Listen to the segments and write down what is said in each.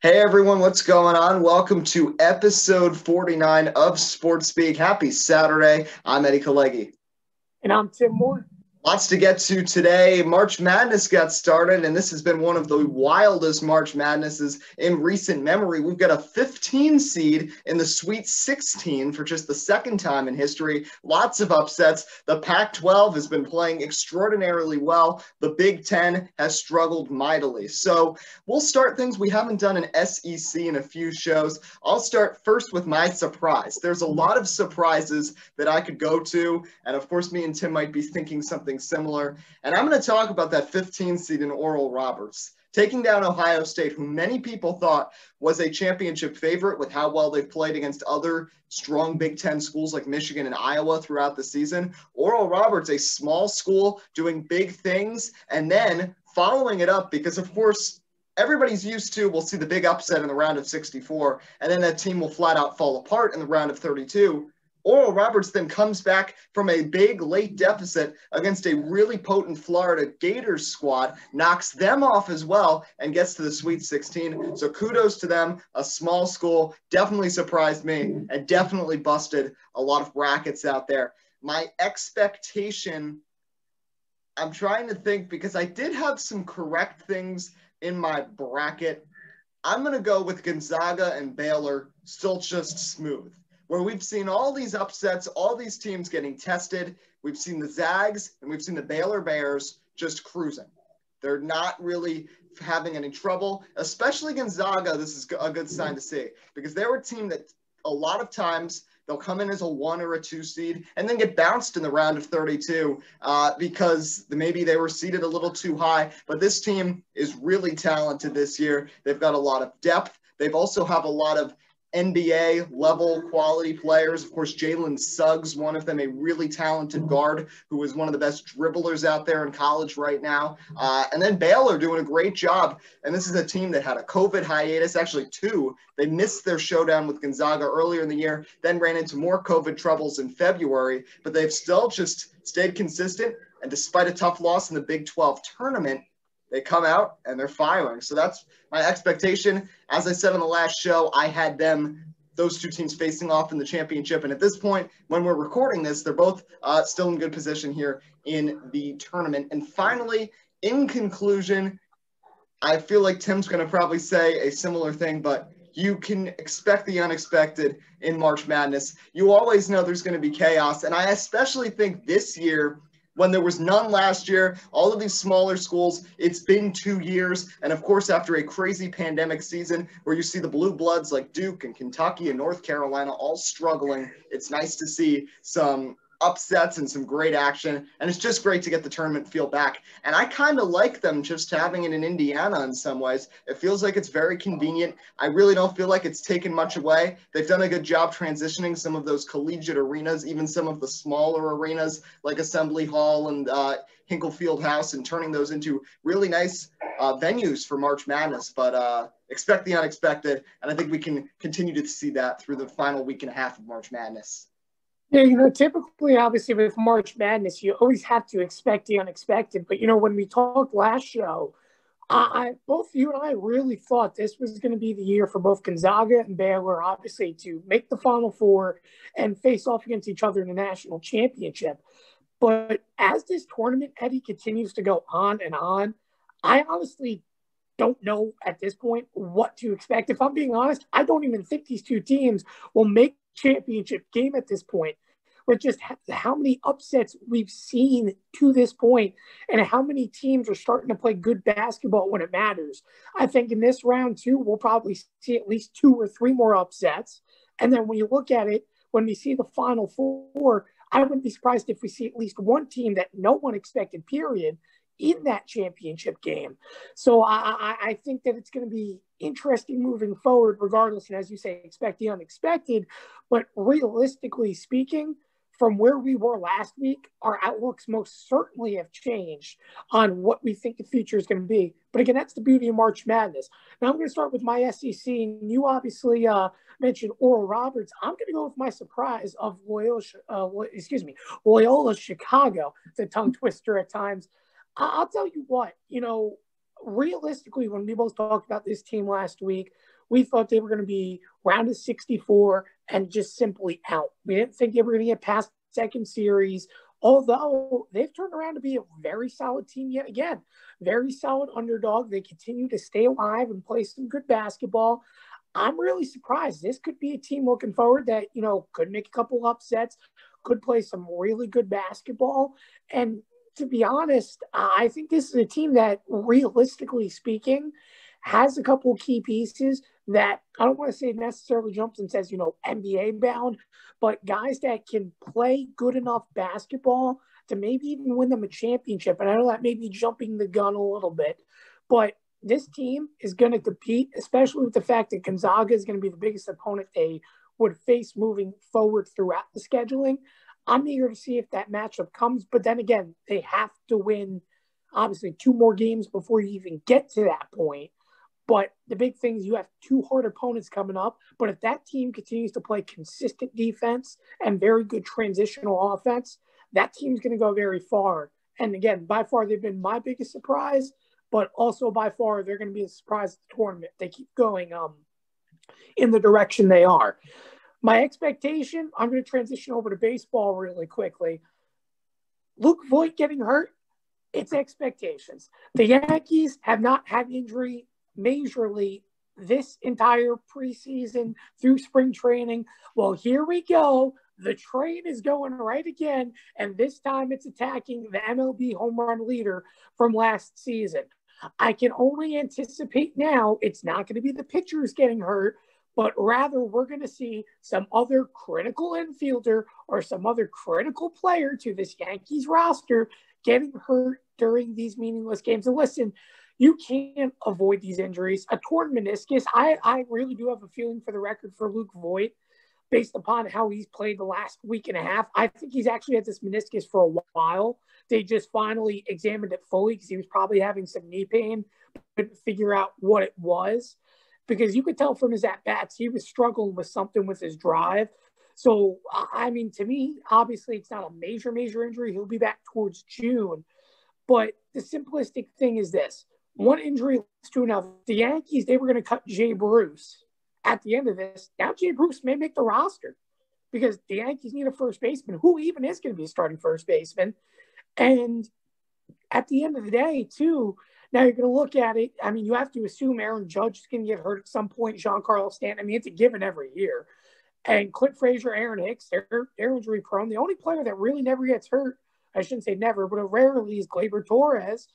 Hey everyone, what's going on? Welcome to episode 49 of Sports Speak. Happy Saturday. I'm Eddie Kalegi. And I'm Tim Moore. Lots to get to today. March Madness got started, and this has been one of the wildest March Madnesses in recent memory. We've got a 15 seed in the Sweet 16 for just the second time in history. Lots of upsets. The Pac-12 has been playing extraordinarily well. The Big Ten has struggled mightily. So we'll start things. We haven't done an SEC in a few shows. I'll start first with my surprise. There's a lot of surprises that I could go to, and of course, me and Tim might be thinking something similar. And I'm going to talk about that 15 seed in Oral Roberts, taking down Ohio State, who many people thought was a championship favorite with how well they've played against other strong Big Ten schools like Michigan and Iowa throughout the season. Oral Roberts, a small school doing big things, and then following it up because, of course, everybody's used to, we'll see the big upset in the round of 64, and then that team will flat out fall apart in the round of 32. Oral Roberts then comes back from a big late deficit against a really potent Florida Gators squad, knocks them off as well, and gets to the Sweet 16. So kudos to them. A small school definitely surprised me and definitely busted a lot of brackets out there. My expectation, I'm trying to think because I did have some correct things in my bracket. I'm going to go with Gonzaga and Baylor, still just smooth, where we've seen all these upsets, all these teams getting tested. We've seen the Zags and we've seen the Baylor Bears just cruising. They're not really having any trouble, especially Gonzaga. This is a good sign to see because they're a team that a lot of times they'll come in as a 1 or a 2 seed and then get bounced in the round of 32 because maybe they were seeded a little too high. But this team is really talented this year. They've got a lot of depth. They've also have a lot of NBA level quality players. Of course, Jalen Suggs, one of them, a really talented guard who is one of the best dribblers out there in college right now. And then Baylor doing a great job. And this is a team that had a COVID hiatus, actually 2. They missed their showdown with Gonzaga earlier in the year, then ran into more COVID troubles in February, but they've still just stayed consistent. And despite a tough loss in the Big 12 tournament, they come out and they're firing. So that's my expectation. As I said on the last show, I had those two teams facing off in the championship. And at this point, when we're recording this, they're both still in good position here in the tournament. And finally, in conclusion, I feel like Tim's going to probably say a similar thing, but you can expect the unexpected in March Madness. You always know there's going to be chaos. And I especially think this year, when there was none last year, all of these smaller schools, it's been 2 years. And of course, after a crazy pandemic season where you see the blue bloods like Duke and Kentucky and North Carolina all struggling, it's nice to see some upsets and some great action. And it's just great to get the tournament feel back. And I kind of like them just having it in Indiana in some ways. It feels like it's very convenient. I really don't feel like it's taken much away. They've done a good job transitioning some of those collegiate arenas, even some of the smaller arenas like Assembly Hall and Hinkle Field House, and turning those into really nice venues for March Madness. But expect the unexpected. And I think we can continue to see that through the final week and a half of March Madness. Yeah, typically, obviously, with March Madness, you always have to expect the unexpected. But, when we talked last show, both you and I really thought this was going to be the year for both Gonzaga and Baylor, obviously, to make the Final Four and face off against each other in the national championship. But as this tournament, Eddie, continues to go on and on, I honestly don't know at this point what to expect. If I'm being honest, I don't even think these two teams will make championship game at this point, with just how many upsets we've seen to this point and how many teams are starting to play good basketball when it matters. I think in this round too, we'll probably see at least 2 or 3 more upsets. And then when you look at it, when we see the Final Four, I wouldn't be surprised if we see at least one team that no one expected, period, in that championship game. So I think that it's going to be interesting moving forward, regardless. And as you say, expect the unexpected. But realistically speaking, from where we were last week, our outlooks most certainly have changed on what we think the future is going to be. But again, that's the beauty of March Madness. Now I'm going to start with my SEC. And you obviously mentioned Oral Roberts. I'm going to go with my surprise of Loyola Chicago. It's a tongue twister at times. I'll tell you what, realistically, when we both talked about this team last week, we thought they were going to be round of 64 and just simply out. We didn't think they were going to get past second series, although they've turned around to be a very solid team yet again. Very solid underdog. They continue to stay alive and play some good basketball. I'm really surprised. This could be a team looking forward that, could make a couple upsets, could play some really good basketball. And to be honest, I think this is a team that, realistically speaking, has a couple of key pieces that I don't want to say necessarily jumps and says, NBA bound, but guys that can play good enough basketball to maybe even win them a championship. And I know that may be jumping the gun a little bit, but this team is going to compete, especially with the fact that Gonzaga is going to be the biggest opponent they would face moving forward throughout the scheduling. I'm eager to see if that matchup comes, but then again, they have to win, obviously, 2 more games before you even get to that point. But the big thing is you have 2 hard opponents coming up. But if that team continues to play consistent defense and very good transitional offense, that team's going to go very far. And again, by far, they've been my biggest surprise, but also by far, they're going to be a surprise at the tournament. They keep going in the direction they are. My expectation, I'm going to transition over to baseball really quickly. Luke Voit getting hurt, it's expectations. The Yankees have not had injury majorly this entire preseason through spring training. Well, here we go. The train is going right again, and this time it's attacking the MLB home run leader from last season. I can only anticipate now it's not going to be the pitchers getting hurt, but rather we're going to see some other critical infielder or some other critical player to this Yankees roster getting hurt during these meaningless games. And listen, you can't avoid these injuries. A torn meniscus, I really do have a feeling for the record for Luke Voit, based upon how he's played the last week and a half. I think he's actually had this meniscus for a while. They just finally examined it fully because he was probably having some knee pain, couldn't figure out what it was. Because you could tell from his at-bats, he was struggling with something with his drive. So, I mean, to me, obviously it's not a major injury. He'll be back towards June. But the simplistic thing is this. One injury leads to another. The Yankees, they were going to cut Jay Bruce at the end of this. Now Jay Bruce may make the roster because the Yankees need a first baseman. Who even is going to be a starting first baseman? And at the end of the day, too, now you're going to look at it. I mean, you have to assume Aaron Judge is going to get hurt at some point. Giancarlo Stanton. I mean, it's a given every year. And Clint Frazier, Aaron Hicks, they're injury prone. The only player that really never gets hurt, I shouldn't say never, but rarely is Gleyber Torres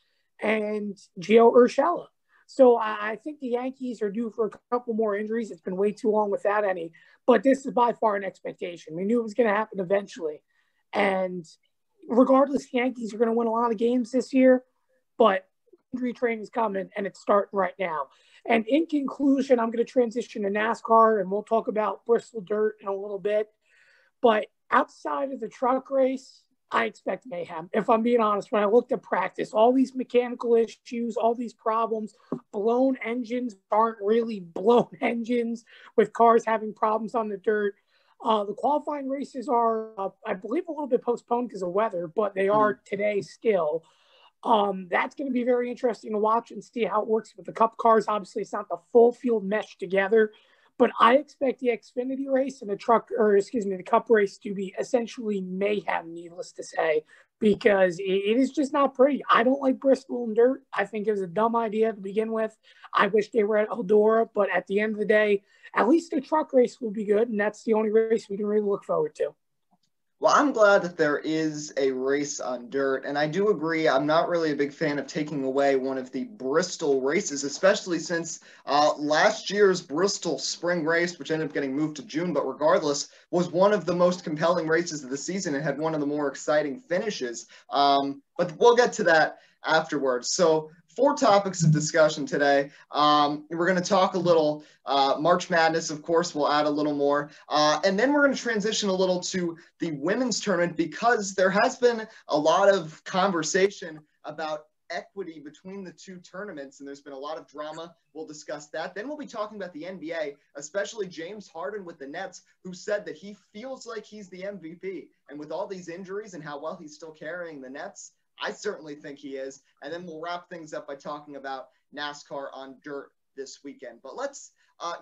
and Gio Urshela. So I think the Yankees are due for a couple more injuries. It's been way too long without any. But this is by far an expectation. We knew it was going to happen eventually. And regardless, the Yankees are going to win a lot of games this year. But injury train is coming, and it's starting right now. And in conclusion, I'm going to transition to NASCAR, and we'll talk about Bristol Dirt in a little bit. But outside of the truck race, I expect mayhem. If I'm being honest, when I looked at practice, all these mechanical issues, all these problems, blown engines aren't really blown engines with cars having problems on the dirt. The qualifying races are, I believe, a little bit postponed because of weather, but they are today still. That's going to be very interesting to watch and see how it works with the Cup cars. Obviously, it's not the full field mesh together, but I expect the Xfinity race and the Cup race to be essentially mayhem, needless to say, because it is just not pretty. I don't like Bristol and dirt. I think it was a dumb idea to begin with. I wish they were at Eldora, but at the end of the day, at least the truck race will be good, and that's the only race we can really look forward to. Well, I'm glad that there is a race on dirt, and I do agree. I'm not really a big fan of taking away one of the Bristol races, especially since last year's Bristol spring race, which ended up getting moved to June, but regardless, was one of the most compelling races of the season and had one of the more exciting finishes. But we'll get to that afterwards. So 4 topics of discussion today. We're going to talk a little March Madness, of course. We'll add a little more. And then we're going to transition a little to the women's tournament because there has been a lot of conversation about equity between the 2 tournaments, and there's been a lot of drama. We'll discuss that. Then we'll be talking about the NBA, especially James Harden with the Nets, who said that he feels like he's the MVP. And with all these injuries and how well he's still carrying the Nets, I certainly think he is. And then we'll wrap things up by talking about NASCAR on dirt this weekend. But let's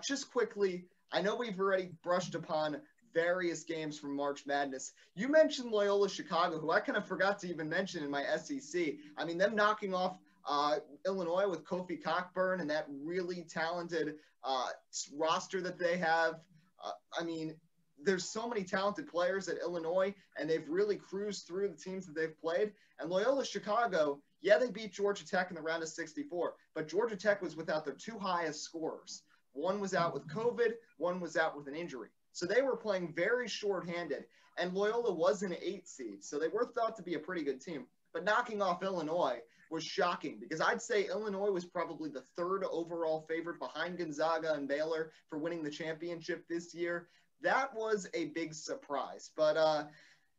Just quickly, I know we've already brushed upon various games from March Madness. You mentioned Loyola Chicago, who I kind of forgot to even mention in my SEC. I mean, them knocking off Illinois with Kofi Cockburn and that really talented roster that they have. I mean, there's so many talented players at Illinois, and they've really cruised through the teams that they've played. And Loyola Chicago, yeah, they beat Georgia Tech in the round of 64, but Georgia Tech was without their two highest scorers. One was out with COVID, one was out with an injury. So they were playing very shorthanded, and Loyola was an 8 seed, so they were thought to be a pretty good team. But knocking off Illinois was shocking because I'd say Illinois was probably the third overall favorite behind Gonzaga and Baylor for winning the championship this year. That was a big surprise. But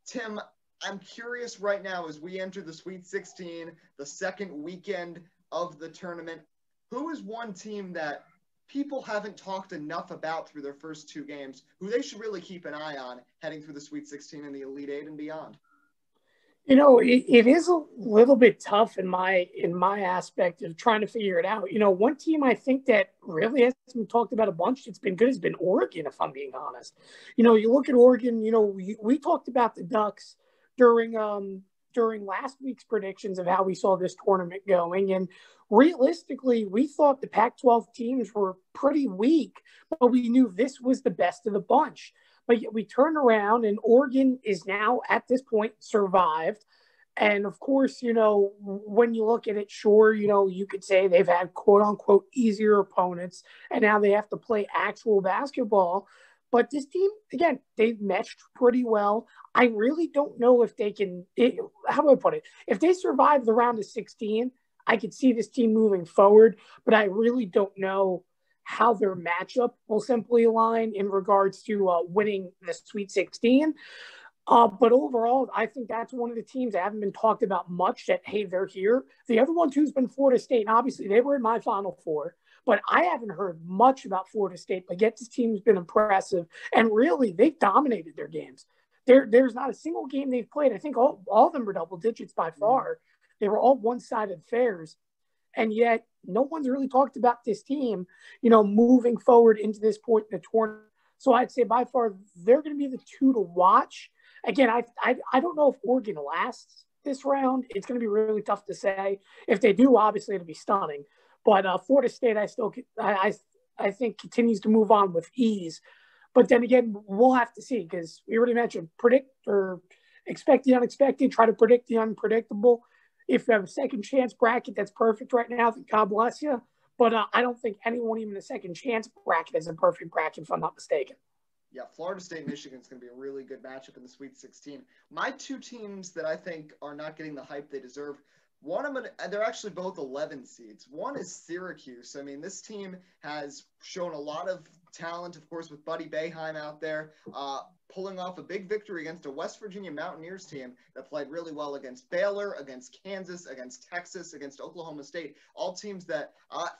Tim, I'm curious right now as we enter the Sweet 16, the second weekend of the tournament, who is one team that people haven't talked enough about through their first two games, who they should really keep an eye on heading through the Sweet 16 and the Elite Eight and beyond? You know, it is a little bit tough in my aspect of trying to figure it out. You know, one team I think that really hasn't been talked about a bunch, it's been good, has been Oregon, if I'm being honest. You know, you look at Oregon, you know, we talked about the Ducks during last week's predictions of how we saw this tournament going. And realistically, we thought the Pac-12 teams were pretty weak, but we knew this was the best of the bunch. But yet we turned around, and Oregon is now at this point survived. And of course, you know, when you look at it, sure, you know, you could say they've had quote unquote easier opponents, and now they have to play actual basketball. But this team, again, they've meshed pretty well. I really don't know if they can, how do I put it? If they survive the round of 16, I could see this team moving forward, but I really don't know how their matchup will simply align in regards to winning the Sweet 16. But overall, I think that's one of the teams that haven't been talked about much that, hey, they're here. The other one, too, has been Florida State. And obviously, they were in my Final Four. But I haven't heard much about Florida State. But yet this team's been impressive. And really, they've dominated their games. There's not a single game they've played. I think all of them were double digits by far. They were all one-sided affairs. And yet, no one's really talked about this team, you know, moving forward into this point in the tournament. So I'd say by far they're going to be the two to watch. Again, I don't know if Oregon lasts this round. It's going to be really tough to say. If they do, obviously it'll be stunning. But Florida State, I think continues to move on with ease. But then again, we'll have to see because we already mentioned predict or expect the unexpected, try to predict the unpredictable. If you have a second chance bracket, that's perfect right now. Then God bless you. But I don't think anyone, even a second chance bracket, is a perfect bracket, if I'm not mistaken. Yeah, Florida State, Michigan is going to be a really good matchup in the Sweet 16. My two teams that I think are not getting the hype they deserve, they're actually both 11 seeds. One is Syracuse. I mean, this team has shown a lot of talent, of course, with Buddy Boeheim out there, pulling off a big victory against a West Virginia Mountaineers team that played really well against Baylor, against Kansas, against Texas, against Oklahoma State, all teams that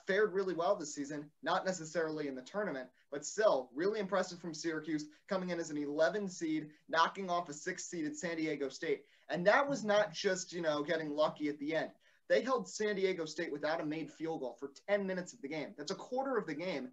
fared really well this season, not necessarily in the tournament, but still really impressive from Syracuse, coming in as an 11 seed, knocking off a 6 seed at San Diego State. And that was not just, you know, getting lucky at the end. They held San Diego State without a made field goal for 10 minutes of the game. That's a quarter of the game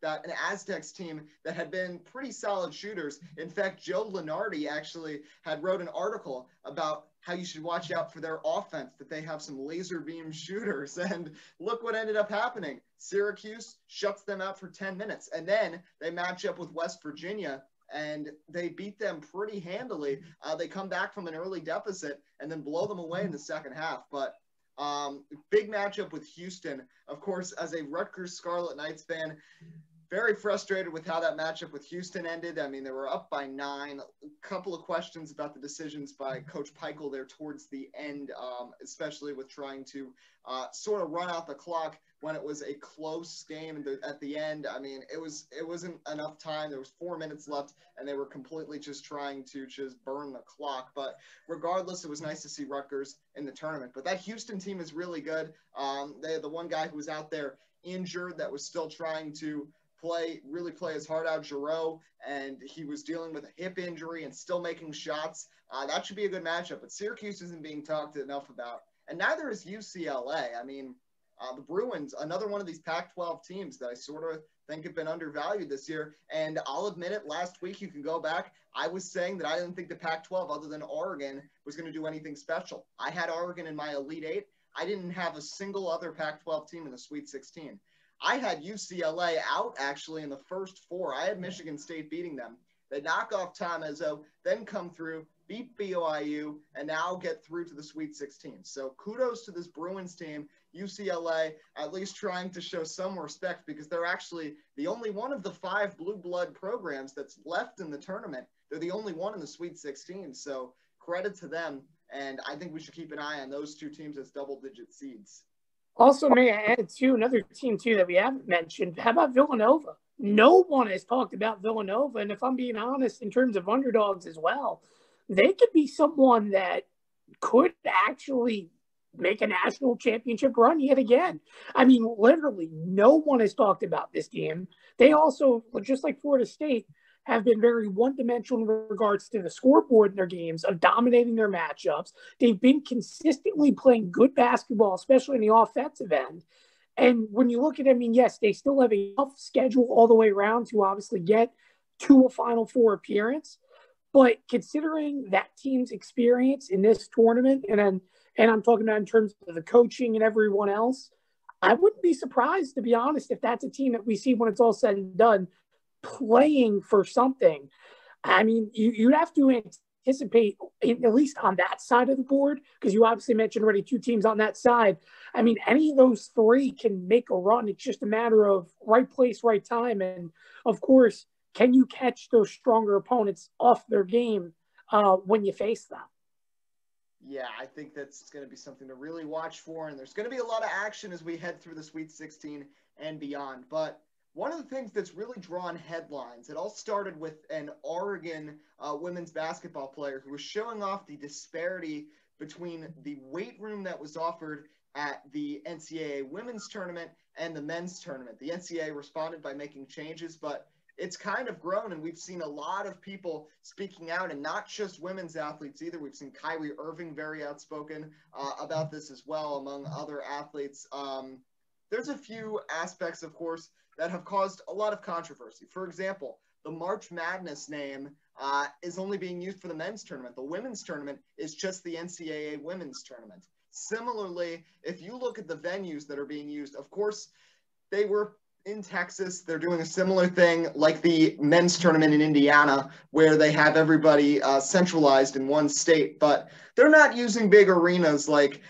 that an Aztecs team that had been pretty solid shooters. In fact, Joe Lunardi actually wrote an article about how you should watch out for their offense, that they have some laser beam shooters. And look what ended up happening. Syracuse shuts them out for 10 minutes. And then they match up with West Virginia, and they beat them pretty handily. They come back from an early deficit and then blow them away in the second half. But big matchup with Houston. Of course, as a Rutgers Scarlet Knights fan, very frustrated with how that matchup with Houston ended. I mean, they were up by 9. A couple of questions about the decisions by Coach Peichel there towards the end, especially with trying to sort of run out the clock when it was a close game at the end. I mean, it wasn't enough time. There was 4 minutes left, and they were completely just trying to just burn the clock. But regardless, it was nice to see Rutgers in the tournament. But that Houston team is really good. They had the one guy who was out there injured that was still trying to really play his heart out, Giroux, and he was dealing with a hip injury and still making shots. That should be a good matchup, but Syracuse isn't being talked enough about, and neither is UCLA. I mean, The Bruins, another one of these Pac-12 teams that I sort of think have been undervalued this year. And I'll admit it, last week, you can go back, I was saying that I didn't think the Pac-12, other than Oregon, was going to do anything special. I had Oregon in my Elite Eight. I didn't have a single other Pac-12 team in the Sweet 16. I had UCLA out, actually, in the first four. I had Michigan State beating them. They knock off Tom Izzo, then come through, beat BYU, and now get through to the Sweet 16. So kudos to this Bruins team. UCLA at least trying to show some respect, because they're actually the only one of the 5 blue blood programs that's left in the tournament. They're the only one in the Sweet 16. So credit to them. And I think we should keep an eye on those two teams as double-digit seeds. Also, may I add, too, another team, too, that we haven't mentioned. How about Villanova? No one has talked about Villanova. And if I'm being honest, in terms of underdogs as well, they could be someone that could actually make a national championship run yet again. I mean, literally, no one has talked about this team. They also, just like Florida State, have been very one-dimensional in regards to the scoreboard in their games, of dominating their matchups. They've been consistently playing good basketball, especially in the offensive end. And when you look at it, I mean, yes, they still have a tough schedule all the way around to obviously get to a Final Four appearance. But considering that team's experience in this tournament, and I'm talking about in terms of the coaching and everyone else, I wouldn't be surprised, to be honest, if that's a team that we see when it's all said and done playing for something. I mean, you'd have to anticipate, at least on that side of the board, because you obviously mentioned already 2 teams on that side. I mean, any of those 3 can make a run. It's just a matter of right place, right time. And, of course, can you catch those stronger opponents off their game when you face them? Yeah, I think that's going to be something to really watch for. And there's going to be a lot of action as we head through the Sweet 16 and beyond. But one of the things that's really drawn headlines, it all started with an Oregon women's basketball player who was showing off the disparity between the weight room that was offered at the NCAA women's tournament and the men's tournament. The NCAA responded by making changes, but it's kind of grown, and we've seen a lot of people speaking out, and not just women's athletes either. We've seen Kyrie Irving very outspoken about this as well, among other athletes. There's a few aspects, of course, that have caused a lot of controversy. For example, the March Madness name is only being used for the men's tournament. The women's tournament is just the NCAA women's tournament. Similarly, if you look at the venues that are being used, of course, they were in Texas. They're doing a similar thing like the men's tournament in Indiana, where they have everybody centralized in one state, but they're not using big arenas like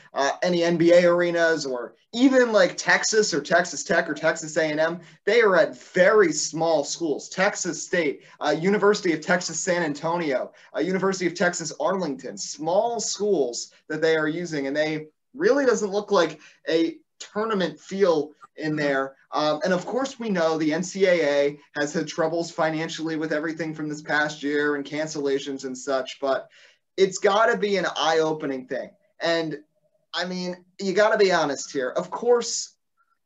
any NBA arenas, or even like Texas or Texas Tech or Texas A&M. They are at very small schools. Texas State, University of Texas San Antonio, University of Texas Arlington, small schools that they are using, and they really doesn't look like a tournament feel in there. And of course, we know the NCAA has had troubles financially with everything from this past year and cancellations and such, but it's got to be an eye-opening thing. And I mean, you got to be honest here. Of course,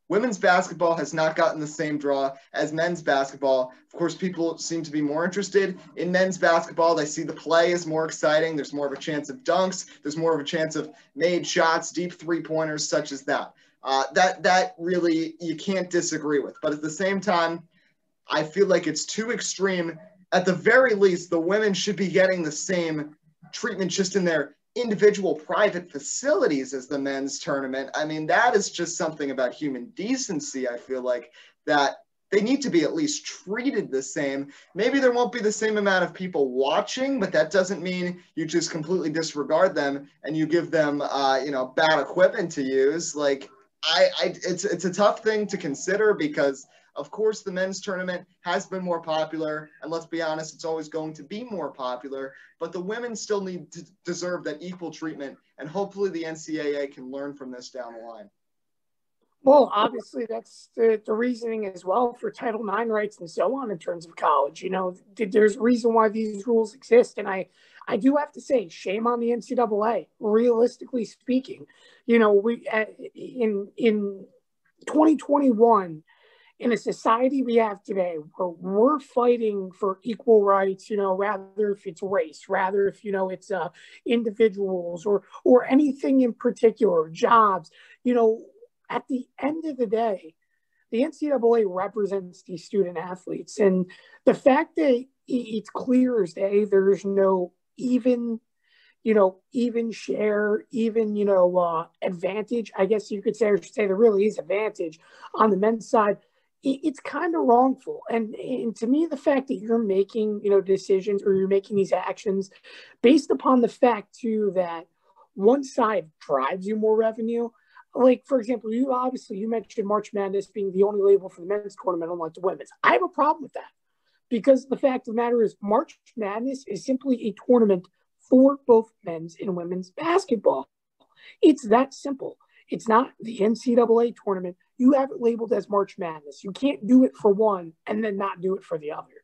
women's basketball has not gotten the same draw as men's basketball. Of course, people seem to be more interested in men's basketball. They see the play is more exciting. There's more of a chance of dunks. There's more of a chance of made shots, deep three-pointers, such as that. That really you can't disagree with. But at the same time, I feel like it's too extreme. At the very least, the women should be getting the same treatment just in their individual private facilities as the men's tournament. I mean, that is just something about human decency, I feel like, that they need to be at least treated the same. Maybe there won't be the same amount of people watching, but that doesn't mean you just completely disregard them and you give them, bad equipment to use. Like, it's a tough thing to consider because, of course, the men's tournament has been more popular, and let's be honest, it's always going to be more popular, but the women still need to deserve that equal treatment, and hopefully the NCAA can learn from this down the line. Well, obviously, that's the reasoning as well for Title IX rights and so on in terms of college. You know, there's a reason why these rules exist, and I do have to say, shame on the NCAA, realistically speaking. You know, we in 2021, in a society we have today where we're fighting for equal rights, you know, rather if it's race, rather if, you know, it's individuals or anything in particular, jobs, you know, at the end of the day, the NCAA represents these student athletes. And the fact that it's clear as day there's no even share, advantage, I guess you could say, or should say there really is advantage on the men's side. It's kind of wrongful. And to me, the fact that you're making, decisions or you're making these actions based upon the fact, too, that one side drives you more revenue. Like, for example, you mentioned March Madness being the only label for the men's tournament, unlike the women's. I have a problem with that because the fact of the matter is March Madness is simply a tournament for both men's and women's basketball. It's that simple. It's not the NCAA tournament. You have it labeled as March Madness. You can't do it for one and then not do it for the other.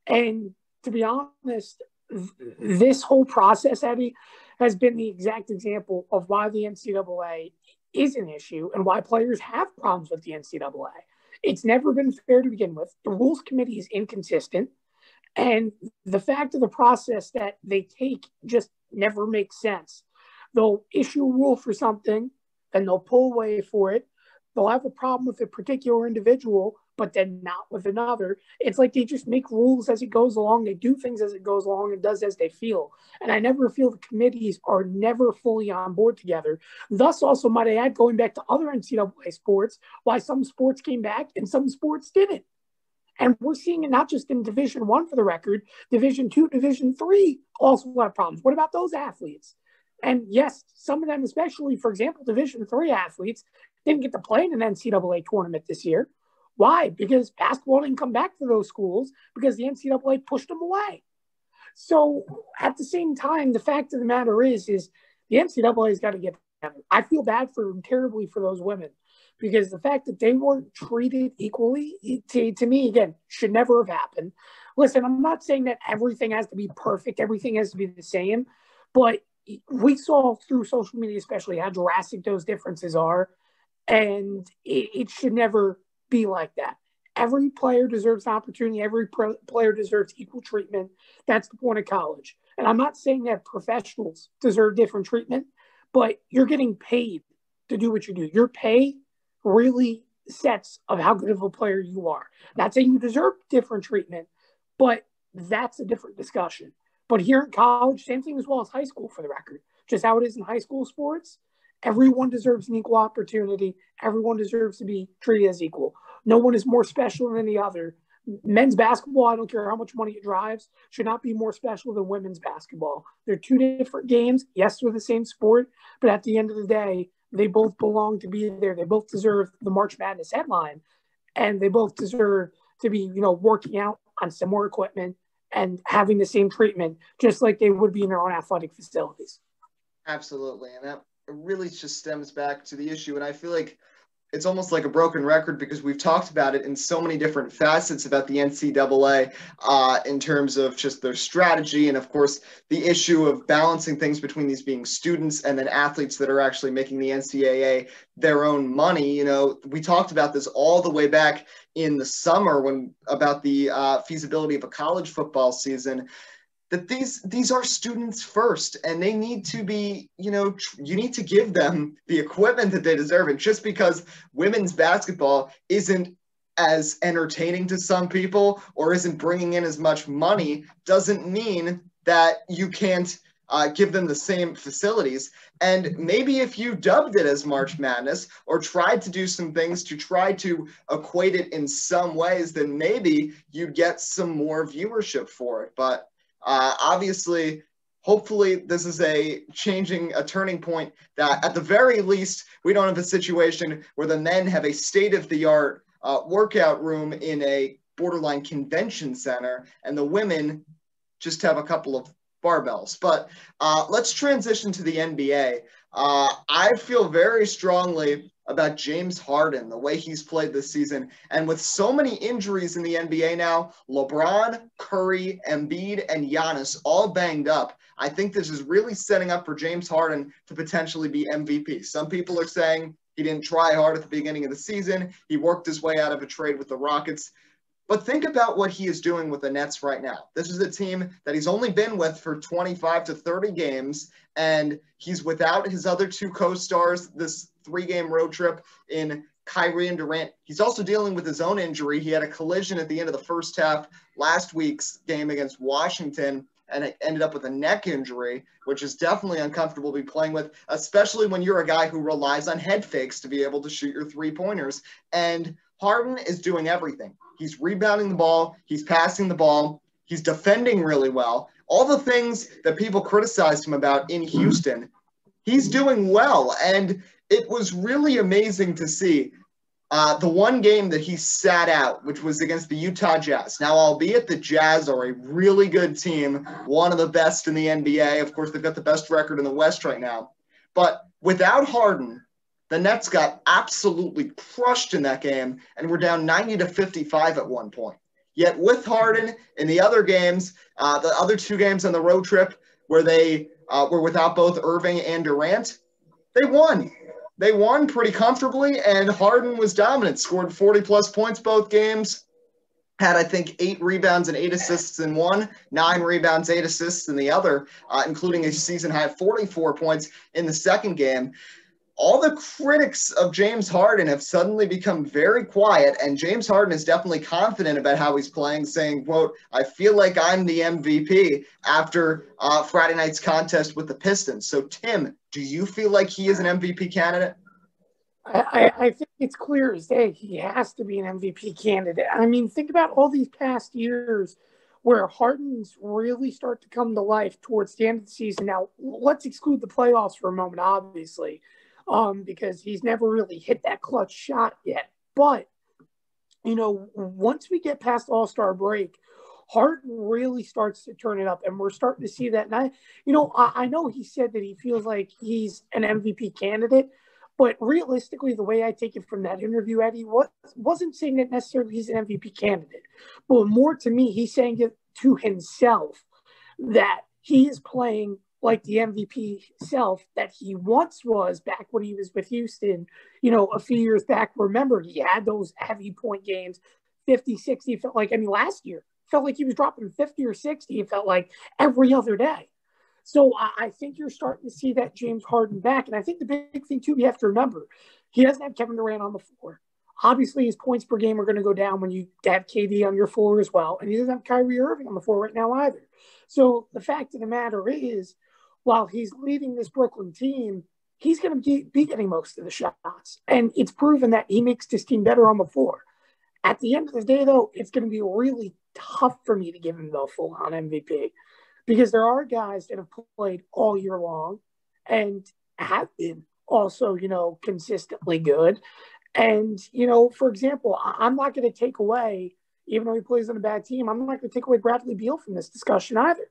And to be honest, this whole process, Eddie, has been the exact example of why the NCAA is an issue and why players have problems with the NCAA. It's never been fair to begin with. The rules committee is inconsistent. And the fact of the process that they take just never makes sense. They'll issue a rule for something, then they'll pull away for it. They'll have a problem with a particular individual, but then not with another. It's like they just make rules as it goes along. They do things as it goes along and does as they feel. And I never feel the committees are never fully on board together. Thus, also, might I add, going back to other NCAA sports, why some sports came back and some sports didn't. And we're seeing it not just in Division I, for the record, Division II, Division III also have problems. What about those athletes? And yes, some of them, especially, for example, Division III athletes, didn't get to play in an NCAA tournament this year. Why? Because basketball didn't come back to those schools because the NCAA pushed them away. So at the same time, the fact of the matter is the NCAA has got to get together. I feel bad terribly for those women because the fact that they weren't treated equally, to me, again, should never have happened. Listen, I'm not saying that everything has to be perfect, everything has to be the same, but we saw through social media especially how drastic those differences are, and it should never be like that. Every player deserves an opportunity. Every player deserves equal treatment. That's the point of college. And I'm not saying that professionals deserve different treatment, but you're getting paid to do what you do. Your pay really sets of how good of a player you are. Not saying you deserve different treatment, but that's a different discussion. But here in college, same thing as well as high school, for the record. Just how it is in high school sports, everyone deserves an equal opportunity. Everyone deserves to be treated as equal. No one is more special than the other. Men's basketball, I don't care how much money it drives, should not be more special than women's basketball. They're two different games. Yes, they're the same sport, but at the end of the day, they both belong to be there. They both deserve the March Madness headline, and they both deserve to be, working out on similar equipment and having the same treatment, just like they would be in their own athletic facilities. Absolutely. And that really just stems back to the issue. And I feel like it's almost like a broken record because we've talked about it in so many different facets about the NCAA in terms of just their strategy. And of course, the issue of balancing things between these being students and then athletes that are actually making the NCAA their own money. We talked about this all the way back in the summer about the feasibility of a college football season, that these are students first, and they need to be, you need to give them the equipment that they deserve. And just because women's basketball isn't as entertaining to some people or isn't bringing in as much money doesn't mean that you can't give them the same facilities. And maybe if you dubbed it as March Madness or tried to do some things to try to equate it in some ways, then maybe you'd get some more viewership for it. But obviously, hopefully this is a turning point that at the very least, we don't have a situation where the men have a state-of-the-art workout room in a borderline convention center and the women just have a couple of barbells. But let's transition to the NBA. I feel very strongly about James Harden, the way he's played this season. And with so many injuries in the NBA now, LeBron, Curry, Embiid, and Giannis all banged up, I think this is really setting up for James Harden to potentially be MVP. Some people are saying he didn't try hard at the beginning of the season. He worked his way out of a trade with the Rockets. But think about what he is doing with the Nets right now. This is a team that he's only been with for 25 to 30 games, and he's without his other two co-stars this 3-game road trip in Kyrie and Durant. He's also dealing with his own injury. He had a collision at the end of the first half last week's game against Washington, and it ended up with a neck injury, which is definitely uncomfortable to be playing with, especially when you're a guy who relies on head fakes to be able to shoot your three-pointers. And Harden is doing everything. He's rebounding the ball. He's passing the ball. He's defending really well. All the things that people criticized him about in Houston, he's doing well. And it was really amazing to see the one game that he sat out, which was against the Utah Jazz. Now, albeit the Jazz are a really good team, one of the best in the NBA. Of course, they've got the best record in the West right now. But without Harden, the Nets got absolutely crushed in that game and were down 90-55 at one point. Yet with Harden in the other games, the other 2 games on the road trip where they were without both Irving and Durant, they won. They won pretty comfortably, and Harden was dominant, scored 40-plus points both games, had, I think, 8 rebounds and 8 assists in one, 9 rebounds, 8 assists in the other, including a season-high 44 points in the second game. All the critics of James Harden have suddenly become very quiet, and James Harden is definitely confident about how he's playing, saying, quote, "I feel like I'm the MVP," after Friday night's contest with the Pistons. So, Tim, do you feel like he is an MVP candidate? I think it's clear as day he has to be an MVP candidate. I mean, think about all these past years where Harden's really start to come to life towards the end of the season. Now, let's exclude the playoffs for a moment, obviously. Because he's never really hit that clutch shot yet. But, once we get past All-Star break, Harden really starts to turn it up, and we're starting to see that. And I know he said that he feels like he's an MVP candidate, but realistically, the way I take it from that interview, Eddie, wasn't saying that necessarily he's an MVP candidate, but more to me, he's saying it to himself that he is playing like the MVP self that he once was back when he was with Houston, a few years back. Remember, he had those heavy point games, 50, 60. Felt like, last year, felt like he was dropping 50 or 60. It felt like every other day. So I think you're starting to see that James Harden back. And I think the big thing, too, you have to remember, he doesn't have Kevin Durant on the floor. Obviously, his points per game are going to go down when you have KD on your floor as well. And he doesn't have Kyrie Irving on the floor right now either. So the fact of the matter is, while he's leading this Brooklyn team, he's going to be getting most of the shots. And it's proven that he makes this team better on the floor. At the end of the day, though, it's going to be really tough for me to give him the full-on MVP because there are guys that have played all year long and have been also, consistently good. And, for example, I'm not going to take away, even though he plays on a bad team, I'm not going to take away Bradley Beal from this discussion either.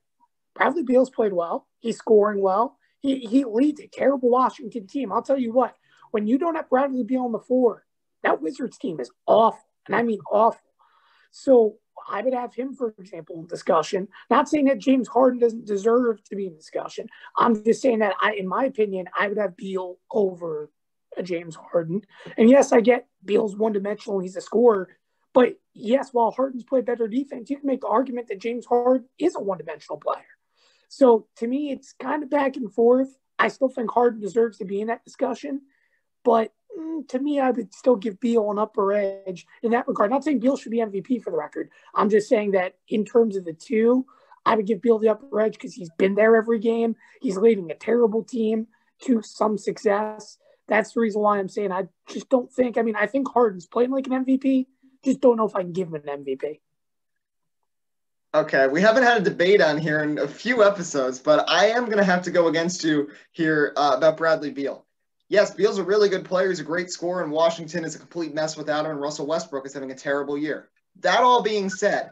Bradley Beal's played well. He's scoring well. He leads a terrible Washington team. I'll tell you what, when you don't have Bradley Beal on the floor, that Wizards team is awful, and I mean awful. So I would have him, for example, in discussion. Not saying that James Harden doesn't deserve to be in discussion. I'm just saying that, in my opinion, I would have Beal over James Harden. And yes, I get Beal's one-dimensional. He's a scorer. But yes, while Harden's played better defense, you can make the argument that James Harden is a one-dimensional player. So to me, it's kind of back and forth. I still think Harden deserves to be in that discussion. But to me, I would still give Beal an upper edge in that regard. Not saying Beal should be MVP for the record. I'm just saying that in terms of the two, I would give Beal the upper edge because he's been there every game. He's leading a terrible team to some success. That's the reason why I'm saying I just don't think – I think Harden's playing like an MVP. Just don't know if I can give him an MVP. Okay, we haven't had a debate on here in a few episodes, but I am going to have to go against you here about Bradley Beal. Yes, Beal's a really good player. He's a great scorer, and Washington is a complete mess without him, and Russell Westbrook is having a terrible year. That all being said,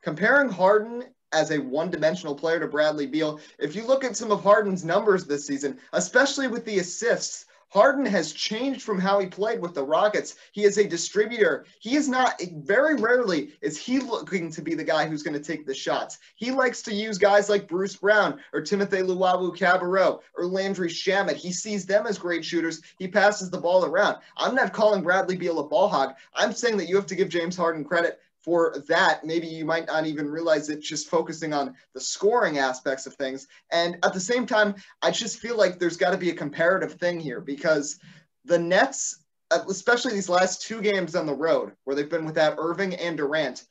comparing Harden as a one-dimensional player to Bradley Beal, if you look at some of Harden's numbers this season, especially with the assists, Harden has changed from how he played with the Rockets. He is a distributor. He is not, very rarely is he looking to be the guy who's going to take the shots. He likes to use guys like Bruce Brown or Timothy Luwawu-Cabarrot or Landry Shamet. He sees them as great shooters. He passes the ball around. I'm not calling Bradley Beal a ball hog. I'm saying that you have to give James Harden credit for that, maybe you might not even realize it, just focusing on the scoring aspects of things. And at the same time, I just feel like there's got to be a comparative thing here, because the Nets, especially these last 2 games on the road where they've been without Irving and Durant,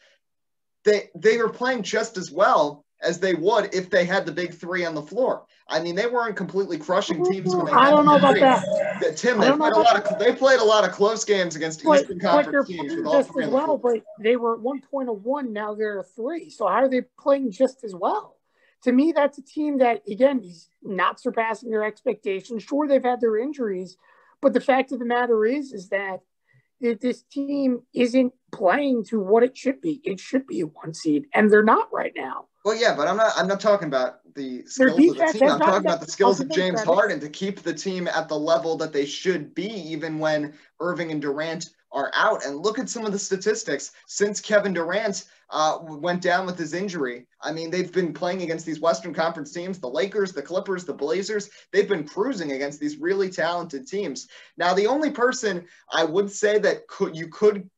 they were playing just as well as they would if they had the big 3 on the floor. I mean, they weren't completely crushing teams when they had I don't know about that. Tim, they played a lot of close games against Eastern Conference teams with all 3 on the floor. But they were at one point a 1, now they're a 3. So how are they playing just as well? To me, that's a team that, again, is not surpassing their expectations. Sure, they've had their injuries, but the fact of the matter is that this team isn't playing to what it should be. It should be a 1 seed, and they're not right now. Well, yeah, but I'm not talking about the skills of the team. I'm talking about the skills of James Harden to keep the team at the level that they should be, even when Irving and Durant are out. And look at some of the statistics since Kevin Durant went down with his injury. I mean, they've been playing against these Western Conference teams, the Lakers, the Clippers, the Blazers. They've been cruising against these really talented teams. Now, the only person I would say that you could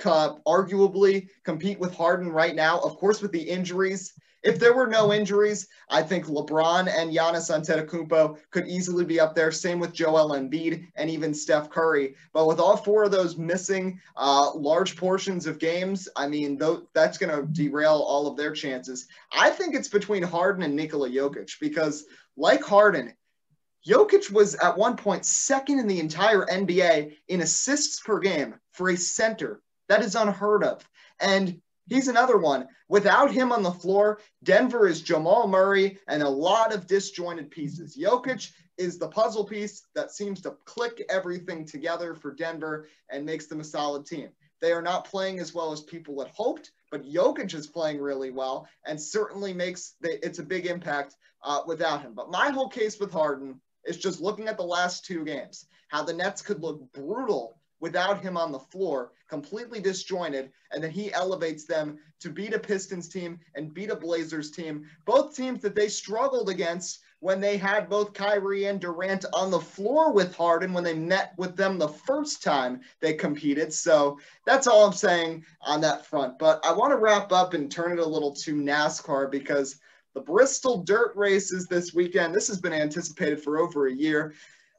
arguably compete with Harden right now, of course, with the injuries. If there were no injuries, I think LeBron and Giannis Antetokounmpo could easily be up there. Same with Joel Embiid and even Steph Curry. But with all 4 of those missing large portions of games, I mean, that's going to derail all of their chances. I think it's between Harden and Nikola Jokic, because like Harden, Jokic was at one point 2nd in the entire NBA in assists per game for a center. That is unheard of. And he's another one. Without him on the floor, Denver is Jamal Murray and a lot of disjointed pieces. Jokic is the puzzle piece that seems to click everything together for Denver and makes them a solid team. They are not playing as well as people had hoped, but Jokic is playing really well and certainly it's a big impact without him. But my whole case with Harden is just looking at the last 2 games, how the Nets could look brutal without him on the floor, completely disjointed, and then he elevates them to beat a Pistons team and beat a Blazers team, both teams that they struggled against when they had both Kyrie and Durant on the floor with Harden when they met with them the first time they competed. So that's all I'm saying on that front. But I want to wrap up and turn it a little to NASCAR, because the Bristol dirt races this weekend, this has been anticipated for over a year.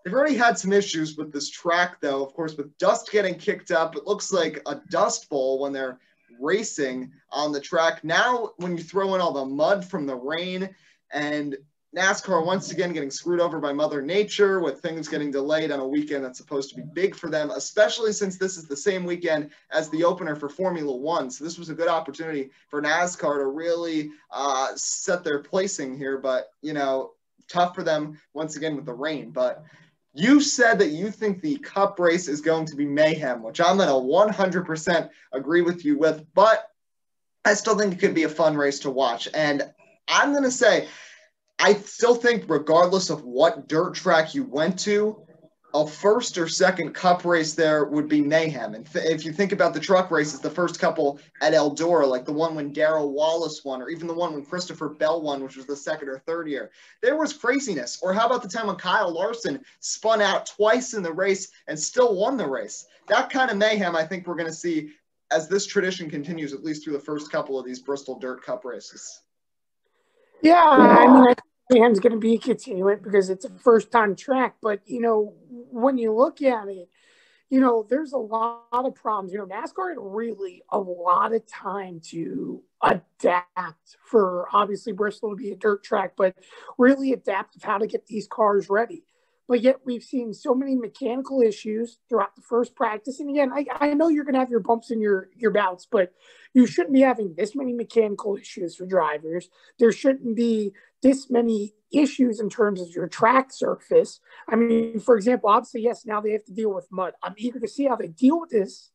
They've already had some issues with this track, though, of course, with dust getting kicked up. It looks like a dust bowl when they're racing on the track. Now, when you throw in all the mud from the rain, and NASCAR once again getting screwed over by Mother Nature with things getting delayed on a weekend that's supposed to be big for them, especially since this is the same weekend as the opener for Formula One. So this was a good opportunity for NASCAR to really set their placing here, but, tough for them once again with the rain. But you said that you think the Cup race is going to be mayhem, which I'm going to 100% agree with you with, but I still think it could be a fun race to watch. And I'm going to say, I still think regardless of what dirt track you went to, a first or second Cup race there would be mayhem. And if you think about the truck races, the first couple at Eldora, like the one when Darrell Wallace won, or even the one when Christopher Bell won, which was the 2nd or 3rd year, there was craziness. Or how about the time when Kyle Larson spun out twice in the race and still won the race? That kind of mayhem I think we're going to see as this tradition continues, at least through the first couple of these Bristol Dirt Cup races. Yeah, I mean, I think mayhem's going to be continuing because it's a first-time track. But, when you look at it, there's a lot of problems. NASCAR had really a lot of time to adapt for, obviously, Bristol to be a dirt track, but really adapt of how to get these cars ready. But yet we've seen so many mechanical issues throughout the first practice. And again, I know you're going to have your bumps and your bouts, but you shouldn't be having this many mechanical issues for drivers. There shouldn't be this many issues in terms of your track surface. I mean, for example, obviously, yes, now they have to deal with mud. I'm eager to see how they deal with this,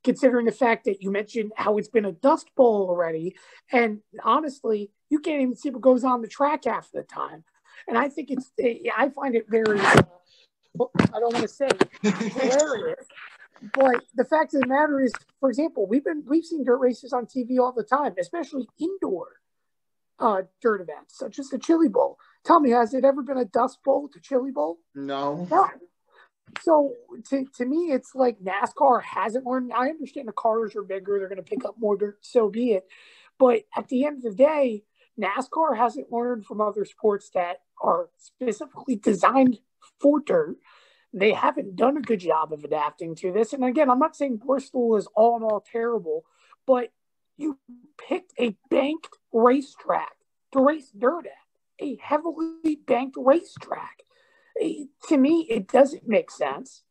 considering the fact that you mentioned how it's been a dust bowl already. And honestly, you can't even see what goes on the track half the time. And I think I find it very, I don't want to say hilarious, but the fact of the matter is, for example, we've seen dirt races on TV all the time, especially indoor dirt events, such as the Chili Bowl. Tell me, has it ever been a dust bowl, the Chili Bowl? No. So to me, it's like NASCAR hasn't learned. I understand the cars are bigger; they're going to pick up more dirt. So be it. But at the end of the day, NASCAR hasn't learned from other sports that are specifically designed for dirt. They haven't done a good job of adapting to this. And again, I'm not saying Bristol is all in all terrible, but you picked a banked racetrack to race dirt at, a heavily banked racetrack. To me, it doesn't make sense.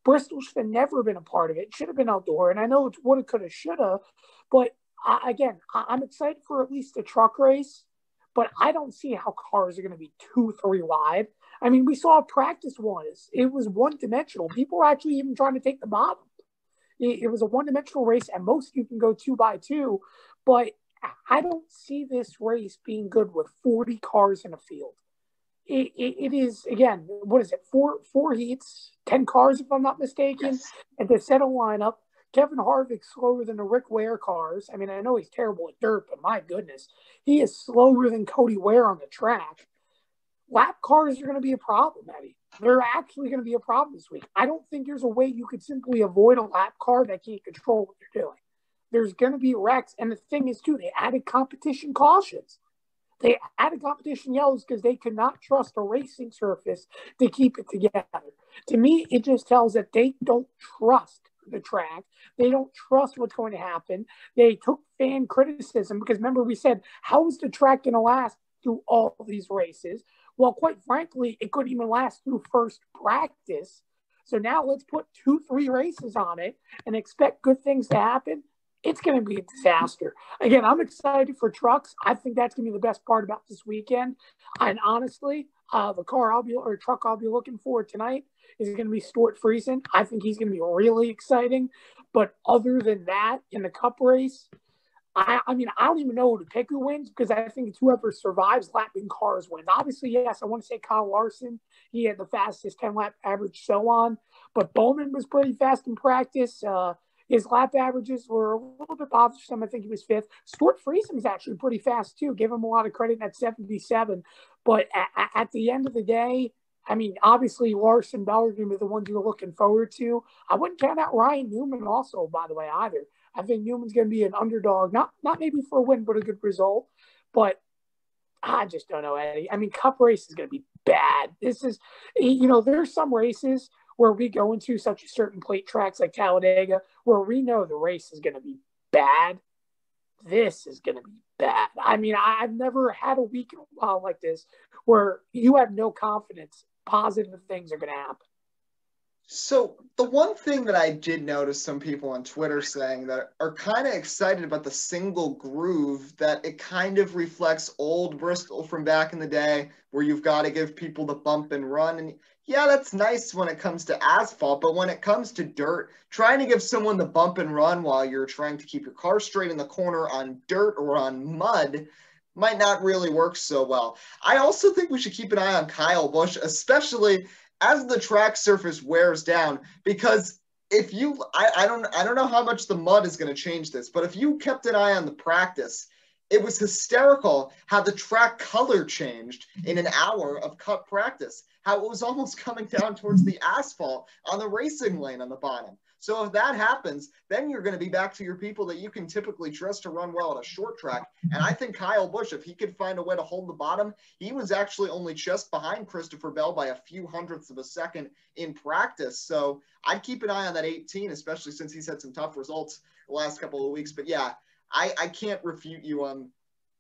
Bristol should have never been a part of it. It should have been outdoor. And I know it's woulda, coulda, shoulda, but I'm excited for at least a truck race, but I don't see how cars are going to be 2, 3 wide. I mean, we saw practice was it was one dimensional. People were actually even trying to take the bottom. It was a one dimensional race, and most you can go 2x2, but I don't see this race being good with 40 cars in a field. It is again, what is it? Four heats, 10 cars if I'm not mistaken, Yes. and to set a lineup. Kevin Harvick's slower than the Rick Ware cars. I mean, I know he's terrible at dirt, but my goodness, he is slower than Cody Ware on the track. Lap cars are going to be a problem, Eddie. They're actually going to be a problem this week. I don't think there's a way you could simply avoid a lap car that can't control what they're doing. There's going to be wrecks, and the thing is, too, they added competition cautions. They added competition yellows because they could not trust a racing surface to keep it together. To me, it just tells that they don't trust the track. They don't trust what's going to happen. They took fan criticism because remember we said, how is the track going to last through all these races? Well, quite frankly, it couldn't even last through first practice. So now let's put 2, 3 races on it and expect good things to happen. It's going to be a disaster. Again, I'm excited for trucks. I think that's going to be the best part about this weekend. And honestly, the truck I'll be looking for tonight is going to be Stuart Friesen. I think he's going to be really exciting. But other than that, in the Cup race, I mean, I don't even know who to pick who wins because I think it's whoever survives lapping cars wins. Obviously, yes, I want to say Kyle Larson. He had the fastest 10-lap average, so on. But Bowman was pretty fast in practice. His lap averages were a little bit bothersome. I think he was 5th. Stuart Friesen was actually pretty fast, too. Give him a lot of credit at 77. But at the end of the day, I mean, obviously, Larson, Bellingham are the ones you're looking forward to. I wouldn't count out Ryan Newman also, by the way, either. I think Newman's going to be an underdog, not maybe for a win, but a good result. But I just don't know, Eddie. I mean, Cup race is going to be bad. This is, there's some races where we go into such a certain plate tracks like Talladega where we know the race is going to be bad. This is going to be bad. I mean, I've never had a week like this where you have no confidence positive things are going to happen. So the one thing that I did notice some people on Twitter saying that are kind of excited about the single groove, that it kind of reflects old Bristol from back in the day where you've got to give people the bump and run. And yeah, that's nice when it comes to asphalt, but when it comes to dirt, trying to give someone the bump and run while you're trying to keep your car straight in the corner on dirt or on mud might not really work so well. I also think we should keep an eye on Kyle Busch, especially as the track surface wears down, because if you, I don't know how much the mud is going to change this, but if you kept an eye on the practice, it was hysterical how the track color changed in an hour of Cup practice, how it was almost coming down towards the asphalt on the racing lane on the bottom. So if that happens, then you're going to be back to your people that you can typically trust to run well at a short track. And I think Kyle Busch, if he could find a way to hold the bottom, he was actually only just behind Christopher Bell by a few hundredths of a second in practice. So I'd keep an eye on that 18, especially since he's had some tough results the last couple of weeks. But yeah, I can't refute you on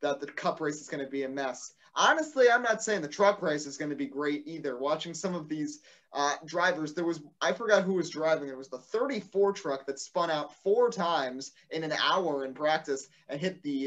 that the Cup race is going to be a mess. Honestly, I'm not saying the truck race is going to be great either. Watching some of these drivers, I forgot who was driving. It was the 34 truck that spun out 4 times in an hour in practice and hit the,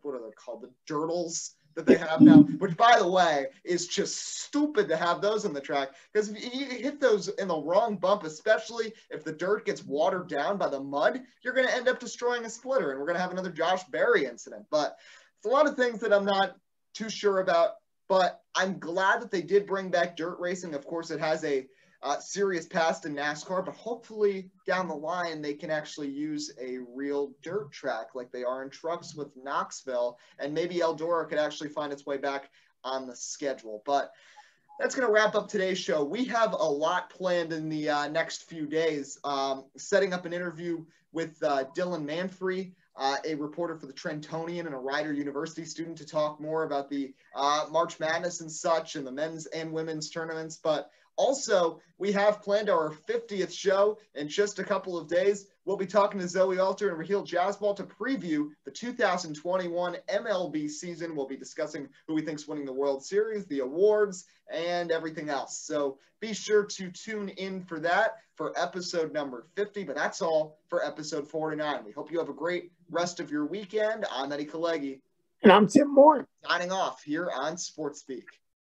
what are they called? The dirtles that they have now, which, by the way, is just stupid to have those in the track, because if you hit those in the wrong bump, especially if the dirt gets watered down by the mud, you're going to end up destroying a splitter, and we're going to have another Josh Berry incident. But it's a lot of things that I'm not too sure about, but I'm glad that they did bring back dirt racing. Of course, it has a serious past in NASCAR, but hopefully down the line they can actually use a real dirt track like they are in trucks with Knoxville, and maybe Eldora could actually find its way back on the schedule. But That's going to wrap up today's show. We have a lot planned in the next few days, setting up an interview with Dylan Manfrey, a reporter for the Trentonian and a Rider University student, to talk more about the March Madness and such, and the men's and women's tournaments. But also, we have planned our 50th show in just a couple of days. We'll be talking to Zoe Alter and Raheel Jazzball to preview the 2021 MLB season. We'll be discussing who we think's winning the World Series, the awards, and everything else. So be sure to tune in for that for episode number 50. But that's all for episode 49. We hope you have a great rest of your weekend. I'm Eddie Kalegi. And I'm Tim Moore. Signing off here on Sports Speak.